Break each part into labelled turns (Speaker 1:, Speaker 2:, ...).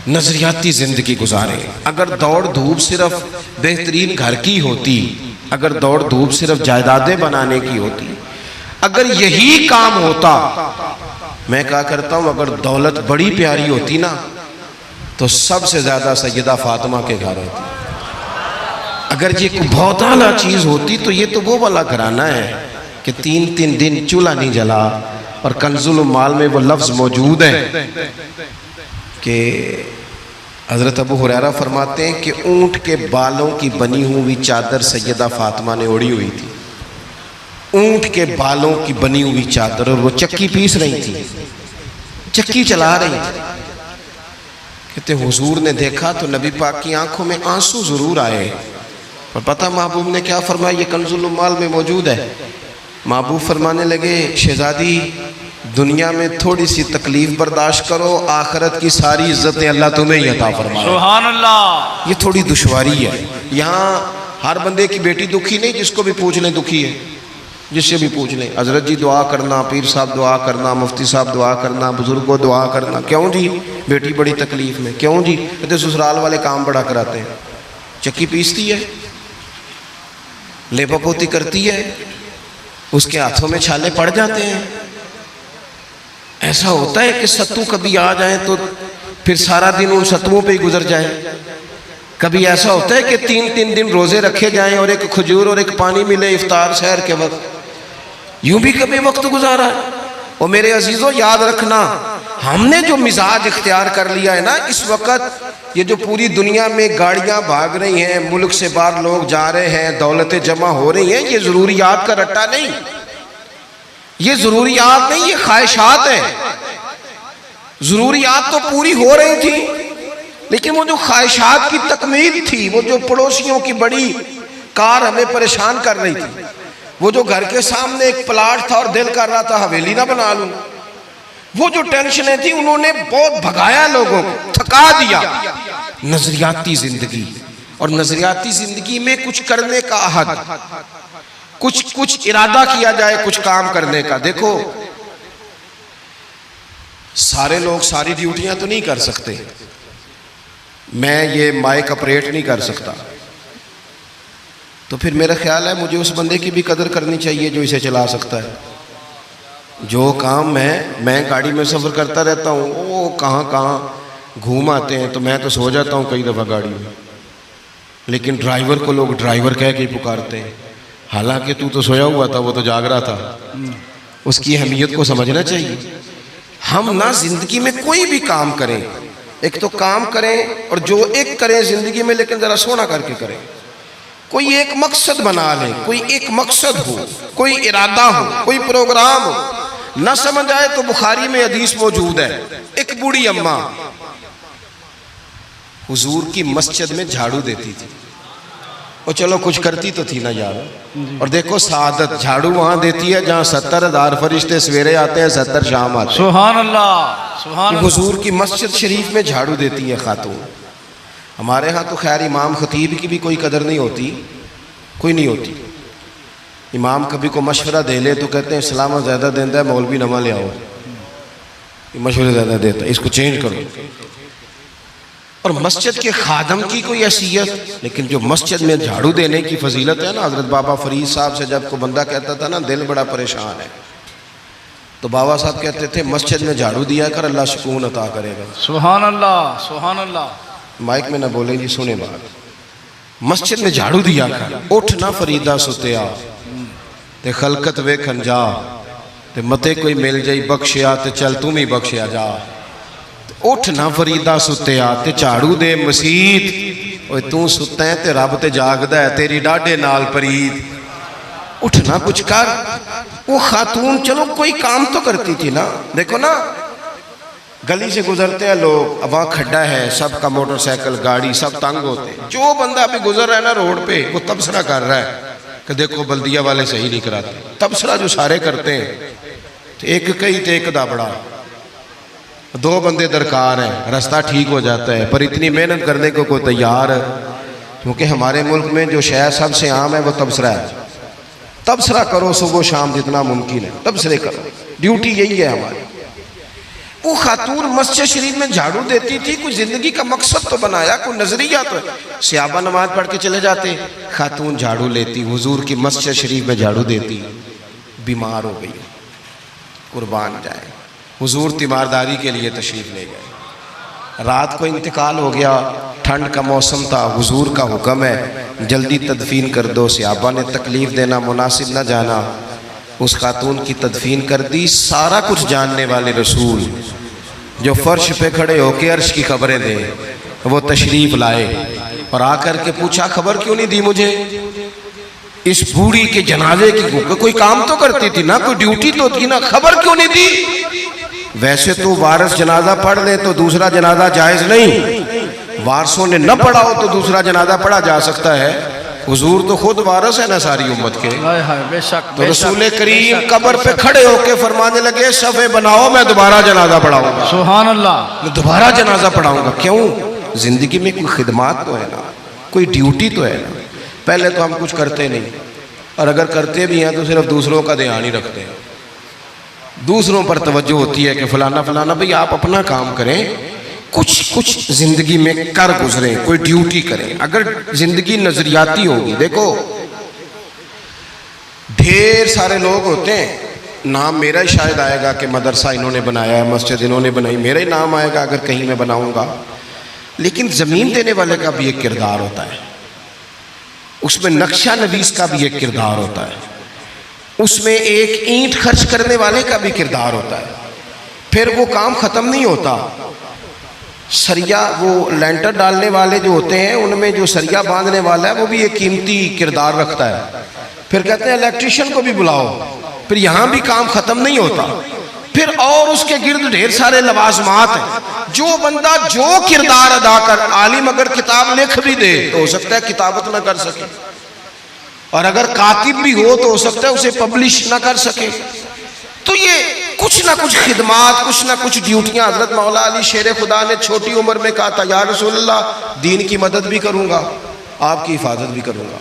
Speaker 1: नजरियाती जिंदगी गुजारे। अगर दौड़ धूप सिर्फ बेहतरीन घर की होती, अगर दौड़ धूप सिर्फ जायदादें बनाने की होती, अगर यही काम होता, मैं क्या करता हूं, अगर दौलत बड़ी प्यारी होती ना तो सबसे ज्यादा सैयदा फातिमा के घर होती। अगर ये बहुत आला चीज होती तो ये तो वो वाला घराना है कि 3-3 दिन चूल्हा नहीं जला। और कंजुल माल में वो लफ्ज मौजूद है कि हजरत अबू हुरैरा फरमाते हैं कि ऊंट के बालों की बनी हुई चादर सैयदा फातिमा ने ओढ़ी हुई थी। ऊंट के बालों की बनी हुई चादर, और वो चक्की पीस रही थी, चक्की चला रही थी। कहते हुजूर ने देखा तो नबी पाक की आंखों में आंसू जरूर आए। और पता महबूब ने क्या फरमाया, ये कंजुल माल में मौजूद है। महबूब फरमाने लगे, शहजादी दुनिया में थोड़ी सी तकलीफ बर्दाश्त करो, आखिरत की सारी इज्जतें अल्लाह तुम्हें ही अता फरमाए। सुभान अल्लाह। ये थोड़ी दुश्वारी है। यहाँ हर बंदे की बेटी दुखी नहीं, जिसको भी पूछ लें दुखी है, जिससे भी पूछ लें। हजरत जी दुआ करना, पीर साहब दुआ करना, मुफ्ती साहब दुआ करना, बुजुर्गों दुआ करना। क्यों जी? बेटी बड़ी तकलीफ में। क्यों जी? कहते ससुराल वाले काम बड़ा कराते हैं, चक्की पीसती है, लेपा पोती करती है, उसके हाथों में छाले पड़ जाते हैं। ऐसा होता है कि सत्तू कभी आ जाए तो फिर सारा दिन उन सत्तुओं पे ही गुजर जाए। कभी ऐसा होता है कि 3-3 दिन रोजे रखे जाएं और एक खजूर और एक पानी मिले इफ्तार शहर के वक्त। यूं भी कभी वक्त गुजारा है। और मेरे अजीजों याद रखना, हमने जो मिजाज इख्तियार कर लिया है ना इस वक्त, ये जो पूरी दुनिया में गाड़ियां भाग रही हैं, मुल्क से बाहर लोग जा रहे हैं, दौलतें जमा हो रही हैं, ये जरूरियात का रट्टा नहीं, ये जरूरियात नहीं, ये ख्वाहिशात है। जरूरियात तो पूरी हो रही थी, लेकिन वो जो ख्वाहिशात की तकमील थी, वो जो पड़ोसियों की बड़ी कार हमें परेशान कर रही थी, वो जो घर के सामने एक प्लाट था और दिल कर रहा था हवेली ना बना लूं, वो जो टेंशनें थी उन्होंने बहुत भगाया, लोगों को थका दिया। नजरियाती जिंदगी, और नजरियाती जिंदगी में कुछ करने का अहद, कुछ इरादा किया जाए कुछ काम करने का। देखो सारे लोग सारी ड्यूटियां तो नहीं कर सकते, मैं ये माइक ऑपरेट नहीं कर सकता, तो फिर मेरा ख्याल है मुझे उस बंदे की भी कदर करनी चाहिए जो इसे चला सकता है। जो काम मैं गाड़ी में सफ़र करता रहता हूँ, वो कहाँ घूम आते हैं, तो मैं तो सो जाता हूँ कई दफ़ा गाड़ी में, लेकिन ड्राइवर को लोग ड्राइवर कह के पुकारते हैं। हालांकि तू तो सोया हुआ था, वो तो जाग रहा था। उसकी अहमियत को समझना चाहिए। हम ना जिंदगी में कोई भी काम करें, एक तो काम करें और जो एक करें जिंदगी में, लेकिन ज़रा सोना करके करें। कोई एक मकसद बना लें, कोई एक मकसद हो, कोई इरादा हो, कोई प्रोग्राम हो। ना समझ आए तो बुखारी में हदीस मौजूद है, एक बूढ़ी अम्मा हुजूर की मस्जिद में झाड़ू देती थी, और चलो कुछ करती तो थी ना यार। और देखो सादत, झाड़ू वहां देती है जहां 70,000 फरिश्ते सवेरे आते हैं, 70 शाम आते हैं। सुभान अल्लाह, सुभान अल्लाह। हुजूर की मस्जिद शरीफ में झाड़ू देती है खातून। हमारे यहाँ तो खैर इमाम खतीब की भी कोई कदर नहीं होती, कोई नहीं होती। इमाम कभी को मशवरा दे ले तो कहते हैं इस्लाम ज़्यादा देता है, मौलवी नमा ले आओ, मशवरे ज़्यादा देता है, इसको चेंज करो। और मस्जिद के खादम की कोई हैसियत, लेकिन जो मस्जिद में झाड़ू देने की फजीलत है ना, हजरत बाबा फरीद साहब से जब को बंदा कहता था ना दिल बड़ा परेशान है, तो बाबा साहब कहते थे मस्जिद में झाड़ू दिया कर, अल्लाह सुकून अता करेगा। सुभान अल्लाह, सुभान अल्लाह। माइक में ना बोले जी, सुने बात। मस्जिद में झाड़ू दिया कर, उठ ना फरीदा सुतिया ते खलकत वेखन जा, ते मते कोई मिल जाई बख्शिया ते चल तू भी बख्शिया जा। उठ ना फरीदा सुतिया ते झाड़ू दे मसीत, ओए तू सुता है ते रब ते जागदा है, तेरी डाढे नाल परीत। उठ ना कुछ कर। वो खातून चलो कोई काम तो करती थी ना। देखो ना गली से गुजरते हैं लोग, वहाँ खड्डा है, सबका मोटरसाइकिल गाड़ी सब तंग होते हैं। जो बंदा अभी गुजर रहा है ना रोड पे, वो तबसरा कर रहा है कि देखो बल्दिया वाले सही नहीं कराते। तबसरा जो सारे करते हैं, तो एक कई तो एक दा बड़ा, दो बंदे दरकार हैं, रास्ता ठीक हो जाता है। पर इतनी मेहनत करने को कोई तैयार है, क्योंकि हमारे मुल्क में जो शय सबसे आम है वो तबसरा है। तबसरा करो सुबह शाम जितना मुमकिन है, तबसरे करो, ड्यूटी यही है हमारी। वो खातून मस्जिद शरीफ में झाड़ू देती थी, कोई जिंदगी का मकसद तो बनाया, कोई नजरिया तो है। सहाबा नमाज पढ़ के चले जाते, खातून झाड़ू लेती, हुजूर की मस्जिद शरीफ में झाड़ू देती, बीमार हो गई, कुर्बान जाए, हुजूर तीमारदारी के लिए तशरीफ ले गए। रात को इंतकाल हो गया, ठंड का मौसम था, हुजूर का हुक्म है जल्दी तदफीन कर दो। सहाबा ने तकलीफ देना मुनासिब न जाना, उस खातून की तदफीन कर दी। सारा कुछ जानने वाले रसूल जो फर्श पे खड़े होके अर्श की खबरें दे, वो तशरीफ लाए और आकर के पूछा खबर क्यों नहीं दी मुझे? इस बूढ़ी के जनाजे की कोई काम तो करती थी ना, कोई ड्यूटी तो थी ना, खबर क्यों नहीं दी? वैसे तो वारिस जनाजा पढ़ ले तो दूसरा जनाजा जायज नहीं, वारसों ने न पढ़ा हो तो दूसरा जनाजा पढ़ा जा सकता है। हुजूर तो खुद वारिस है ना सारी उम्मत के।
Speaker 2: बेशक,
Speaker 1: तो रसूल करीम कब्र पे खड़े होके फरमाने लगे सफ़े बनाओ, मैं दोबारा जनाजा पढ़ाऊंगा।
Speaker 2: सुभान अल्लाह।
Speaker 1: मैं दोबारा जनाजा पढ़ाऊंगा। क्यों? जिंदगी में कोई खिदमत तो है ना, कोई ड्यूटी तो है ना। पहले तो हम कुछ करते नहीं, और अगर करते भी हैं तो सिर्फ दूसरों का ध्यान ही रखते हैं, दूसरों पर तवज्जो होती है कि फलाना फलाना। भाई आप अपना काम करें, कुछ जिंदगी में कर गुजरे, कोई ड्यूटी करें। अगर जिंदगी नजरियाती होगी, देखो ढेर सारे लोग होते हैं, नाम मेरा ही शायद आएगा कि मदरसा इन्होंने बनाया है, मस्जिद इन्होंने बनाई, मेरा ही नाम आएगा अगर कहीं मैं बनाऊंगा। लेकिन जमीन देने वाले का भी एक किरदार होता है, उसमें नक्शा नवीस का भी एक किरदार होता है, उसमें एक ईंट खर्च करने वाले का भी किरदार होता है। फिर वो काम खत्म नहीं होता। सरिया, वो लेंटर डालने वाले जो होते हैं, उनमें जो सरिया बांधने वाला है वो भी एक कीमती किरदार रखता है। फिर कहते हैं इलेक्ट्रिशियन को भी बुलाओ, फिर यहाँ भी काम खत्म नहीं होता। फिर और उसके गिर्द ढेर सारे लवाजमात हैं। जो बंदा जो किरदार अदा कर, आलिम अगर किताब लिख भी दे तो हो सकता है किताबत ना कर सके, और अगर कातिब भी हो तो हो सकता है उसे पब्लिश ना कर सके। तो ये कुछ ना कुछ खिदमात, कुछ ना कुछ ड्यूटियां। हजरत मौला अली शेर खुदा ने छोटी उम्र में कहा था, या रसूलल्लाह दीन की मदद भी करूंगा, आपकी हिफाजत भी करूंगा।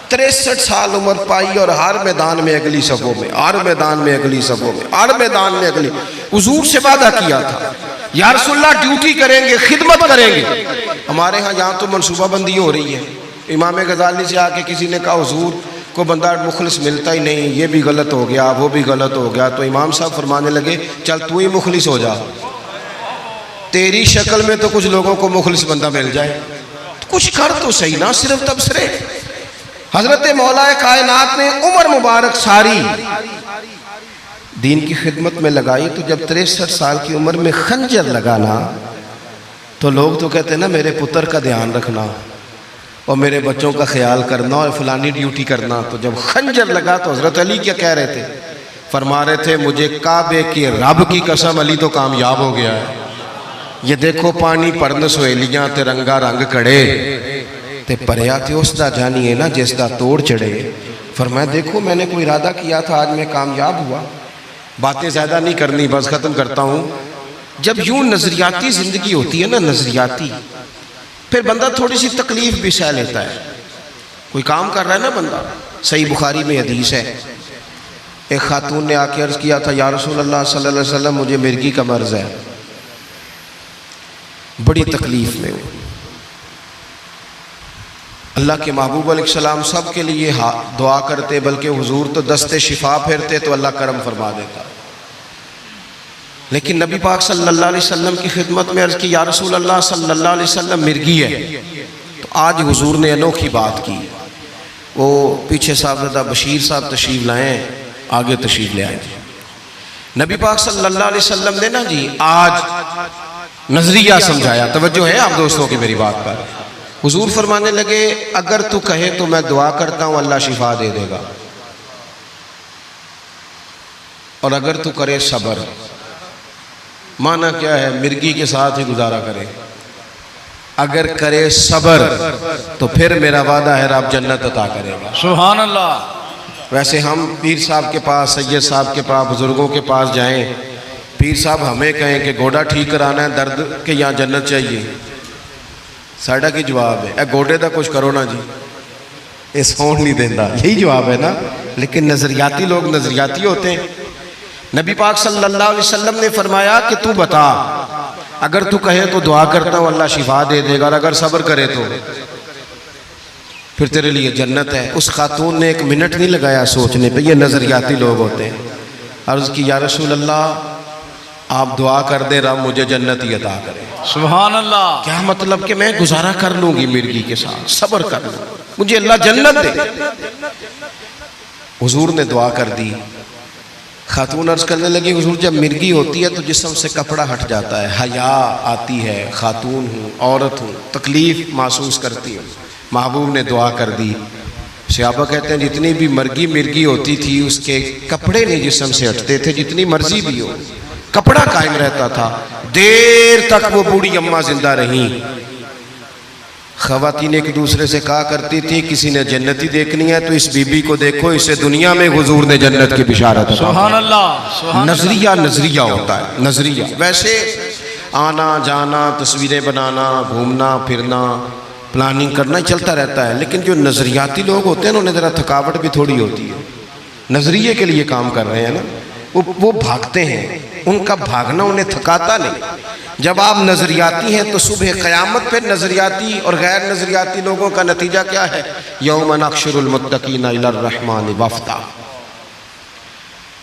Speaker 1: 63 साल उम्र पाई और हर मैदान में अगली सफों में, हर मैदान में अगली सफों में, हर मैदान में अगली। हुजूर से वादा किया था, या रसूलल्लाह ड्यूटी करेंगे, खिदमत करेंगे। हमारे यहाँ यहाँ तो मनसूबाबंदी हो रही है। इमाम गजाली से आके किसी ने कहा हुजूर को बंदा मुखलिस मिलता ही नहीं, ये भी गलत हो गया, वो भी गलत हो गया। तो इमाम साहब फरमाने लगे चल तू ही मुखलिस हो जा, तेरी शक्ल में तो कुछ लोगों को मुखलिस बंदा मिल जाए, तो कुछ कर तो सही ना, सिर्फ तबसरे। हजरत मौला कायनात ने उम्र मुबारक सारी दीन की खिदमत में लगाई। तो जब 63 साल की उम्र में खंजर लगाना, तो लोग तो कहते हैं ना मेरे पुत्र का ध्यान रखना और मेरे बच्चों का ख्याल करना और फलानी ड्यूटी करना। तो जब खंजर लगा तो हजरत अली क्या कह रहे थे? फरमा रहे थे मुझे काबे के रब की कसम, अली तो कामयाब हो गया है। ये देखो पानी परन सोहेलियां ते रंगा रंग कड़े ते परया थे उसदा जानिए ना जिसदा तोड़ चढ़े। फरमाया देखो मैंने कोई इरादा किया था, आज मैं कामयाब हुआ। बातें ज़्यादा नहीं करनी, बस ख़त्म करता हूँ। जब यूँ नज़रियाती ज़िंदगी होती है ना, नज़रियाती, फिर बंदा थोड़ी सी तकलीफ भी सह लेता है। कोई काम कर रहा है ना बंदा, सही बुखारी में हदीस है, एक खातून ने आके अर्ज़ किया था या रसूल अल्लाह सल्लल्लाहु अलैहि वसल्लम मुझे मिर्गी का मर्ज़ है, बड़ी तकलीफ़ में हूँ। अल्लाह के महबूब अलैहिस्सलाम सब के लिए दुआ करते, बल्कि हुजूर तो दस्ते शिफा फेरते तो अल्लाह करम फरमा देता। लेकिन नबी पाक सल्लल्लाहु अलैहि वसल्लम की खिदमत में अर्ज़ की या रसूल अल्लाह सल्लल्लाहु अलैहि वसल्लम मिर्गी है। तो आज हुजूर ने अनोखी बात की। वो पीछे साहबज़ादा बशीर साहब तशरीफ़ लाएँ, आगे तशरीफ़ ले आए। नबी पाक सल्लल्लाहु अलैहि वसल्लम ने ना जी आज नज़रिया समझाया। तवज्जो है आप दोस्तों की मेरी बात पर? हुजूर फरमाने लगे अगर तू कहे तो मैं दुआ करता हूँ अल्लाह शिफा दे देगा, और अगर तू करे सब्र। माना क्या है? मिर्गी के साथ ही गुजारा करे। अगर करे सब्र तो फिर मेरा वादा है रब जन्नत अता करेगा।
Speaker 2: सुभान अल्लाह।
Speaker 1: वैसे हम पीर साहब के पास, सैयद साहब के पास, बुजुर्गों के पास जाएं, पीर साहब हमें कहें कि गोडा ठीक कराना है दर्द के यहाँ जन्नत चाहिए, साड़ा की जवाब है गोडे का कुछ करो ना जी, ये सौन नहीं देता, यही जवाब है ना। लेकिन नज़रियाती लोग नज़रियाती होते हैं। नबी पाक सल्लल्लाहु अलैहि वसल्लम ने फरमाया कि तू बता, अगर तू कहे तो दुआ करता हूँ अल्लाह शिफा दे देगा, और अगर सब्र करे तो फिर तेरे लिए जन्नत है। उस खातून ने 1 मिनट नहीं लगाया सोचने पे, ये नज़रियाती लोग होते हैं। अर्ज़ की या रसूल अल्लाह, आप दुआ कर दे रब मुझे जन्नत ही अता करे।
Speaker 2: सुभान अल्लाह।
Speaker 1: क्या मतलब कि मैं गुजारा कर लूंगी मिर्गी के साथ, सब्र कर लूँ, मुझे अल्लाह जन्नत दे। हुजूर ने दुआ कर दी। खातून अर्ज करने लगी, हुजूर जब मिर्गी होती है तो जिस्म से कपड़ा हट जाता है, हया आती है, खातून हूँ, औरत हूँ, तकलीफ महसूस करती हूँ। महबूब ने दुआ कर दी। सहाबा कहते हैं जितनी भी मिर्गी होती थी उसके कपड़े नहीं जिस्म से हटते थे, जितनी मर्जी भी हो कपड़ा कायम रहता था। देर तक वो बूढ़ी अम्मा जिंदा रही। ख़वातीन एक दूसरे से कहा करती थी किसी ने जन्नती देखनी है तो इस बीबी को देखो, इससे दुनिया में हुजूर ने जन्नत की बिशारत।
Speaker 2: सुभान अल्लाह।
Speaker 1: नजरिया होता है, नजरिया। वैसे आना जाना, तस्वीरें बनाना, घूमना फिरना, प्लानिंग करना ही चलता रहता है, लेकिन जो नजरियाती लोग होते हैं उन्हें ज़रा थकावट भी थोड़ी होती है। नजरिए के लिए काम कर रहे हैं ना, वो भागते हैं, उनका भागना उन्हें थकाता नहीं। जब आप नजरियाती हैं तो सुबह क़यामत पे नजरियाती और गैर नजरियाती लोगों का नतीजा क्या है? यौम नहशुरुल मुत्तकीना इलर रहमानि वफ़दा।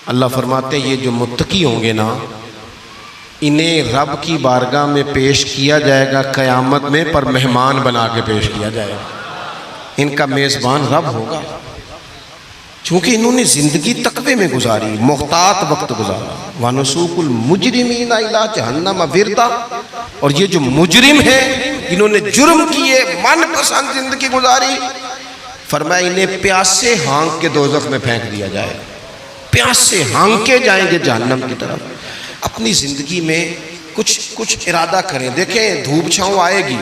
Speaker 1: अल्लाह फरमाते हैं ये जो मुत्तकी होंगे ना, इन्हें रब की बारगाह में पेश किया जाएगा क़यामत में, पर मेहमान बना के पेश किया जाएगा। इनका मेज़बान रब होगा, चूँकि इन्होंने ज़िंदगी तकवे में गुजारी, मुख्तात वक्त गुजारा। वनुसूकुल मुजरिमीना इला जहन्नम विरदा। और ये जो मुजरिम है, इन्होंने जुर्म किए, मनपसंद जिंदगी गुजारी, फरमाया इन्हें प्यासे हाँक के दोज़ख में फेंक दिया जाए। प्यासे हाँके जाएंगे जहन्नम की तरफ। अपनी ज़िंदगी में कुछ इरादा करें। देखें धूप छाँव आएगी।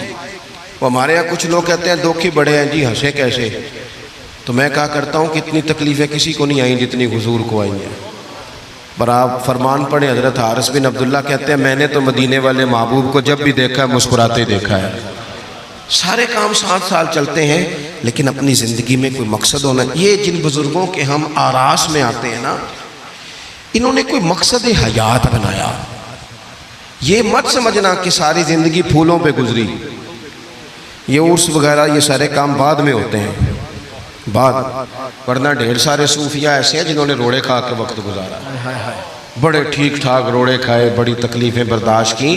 Speaker 1: वो हमारे यहाँ कुछ लोग कहते हैं दुख ही बड़े हैं जी, हंसे कैसे। तो मैं कहा करता हूँ कि इतनी तकलीफ़ें किसी को नहीं आई जितनी हुजूर को आई हैं। पर आप फरमान पढ़े, हज़रत हारिस बिन अब्दुल्ला कहते हैं मैंने तो मदीने वाले महबूब को जब भी देखा है मुस्कुराते देखा है। सारे काम 7 साल चलते हैं, लेकिन अपनी ज़िंदगी में कोई मकसद होना। ये जिन बुज़ुर्गों के हम आरास में आते हैं ना, इन्होंने कोई मकसद हयात बनाया। ये मत समझना कि सारी ज़िंदगी फूलों पे गुजरी। ये उर्स वगैरह ये सारे काम बाद में होते हैं, बाद। वरना ढेर सारे सूफिया ऐसे हैं जिन्होंने रोड़े खा के वक्त गुजारा, बड़े ठीक ठाक रोड़े खाए, बड़ी तकलीफ़ें बर्दाश्त की।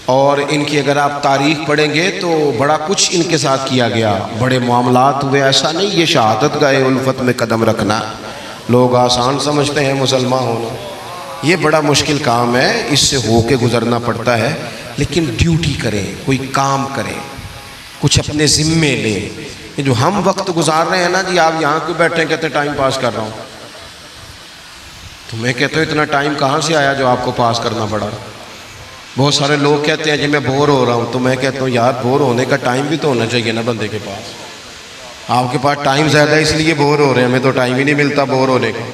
Speaker 1: और इनकी अगर आप तारीख़ पढ़ेंगे तो बड़ा कुछ इनके साथ किया गया, बड़े मामलात हुए। ऐसा नहीं ये शहादत गए उल्फत में कदम रखना लोग आसान समझते हैं मुसलमान होना, ये बड़ा मुश्किल काम है, इससे हो के गुजरना पड़ता है। लेकिन ड्यूटी करें, कोई काम करें, कुछ अपने ज़िम्मे लें। ये जो हम वक्त गुजार रहे हैं ना जी, आप यहाँ क्यों बैठे कहते टाइम पास कर रहा हूँ, तो मैं कहता हूँ इतना टाइम कहाँ से आया जो आपको पास करना पड़ा। बहुत सारे लोग कहते हैं जी मैं बोर हो रहा हूँ, तो मैं कहता हूँ यार बोर होने का टाइम भी तो होना चाहिए ना बंदे के पास। आपके पास टाइम ज़्यादा इसलिए बोर हो रहे हैं, हमें तो टाइम ही नहीं मिलता बोर होने का।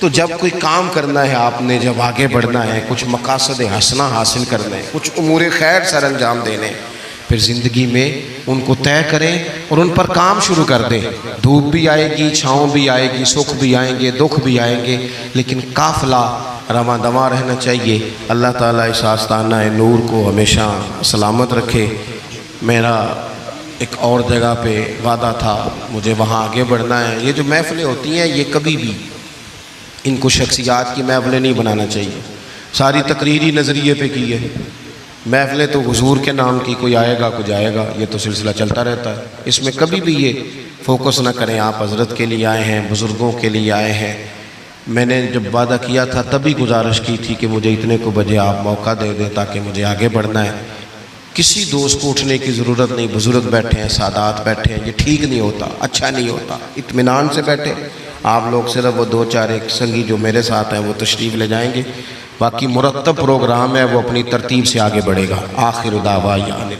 Speaker 1: तो जब कोई काम करना है आपने, जब आगे बढ़ना है, कुछ मकासद हसना हासिल करना है, कुछ उमूर खैर सर अंजाम देने, फिर ज़िंदगी में उनको तय करें और उन पर काम शुरू कर दें। धूप भी आएगी, छाँव भी आएगी, सुख भी आएंगे, दुख भी आएंगे, लेकिन काफ़िला रवां दवां रहना चाहिए। अल्लाह ताला इस आस्ताना नूर को हमेशा सलामत रखे। मेरा एक और जगह पे वादा था, मुझे वहाँ आगे बढ़ना है। ये जो महफ़िलें होती हैं ये कभी भी इनको शख्सियात की महफ़िलें नहीं बनाना चाहिए। सारी तकरीरी नज़रिए पे की है महफ़िलें, तो हुजूर के नाम की, कोई आएगा कोई जाएगा, ये तो सिलसिला चलता रहता है। इसमें कभी भी ये फोकस ना करें आप हज़रत के लिए आए हैं, बुज़ुर्गों के लिए आए हैं। मैंने जब वादा किया था तभी गुजारिश की थी कि मुझे इतने को बजे आप मौका दे दें ताकि मुझे आगे बढ़ना है। किसी दोस्त को उठने की ज़रूरत नहीं। बुज़ुर्ग बैठे हैं, सादात बैठे हैं, ये ठीक नहीं होता, अच्छा नहीं होता। इत्मीनान से बैठे आप लोग, सिर्फ वो 2-4 एक संगी जो मेरे साथ हैं वो तशरीफ़ ले जाएंगे, बाकी मुरत्तब प्रोग्राम है वो अपनी तरतीब से आगे बढ़ेगा। आखिर दावा यानी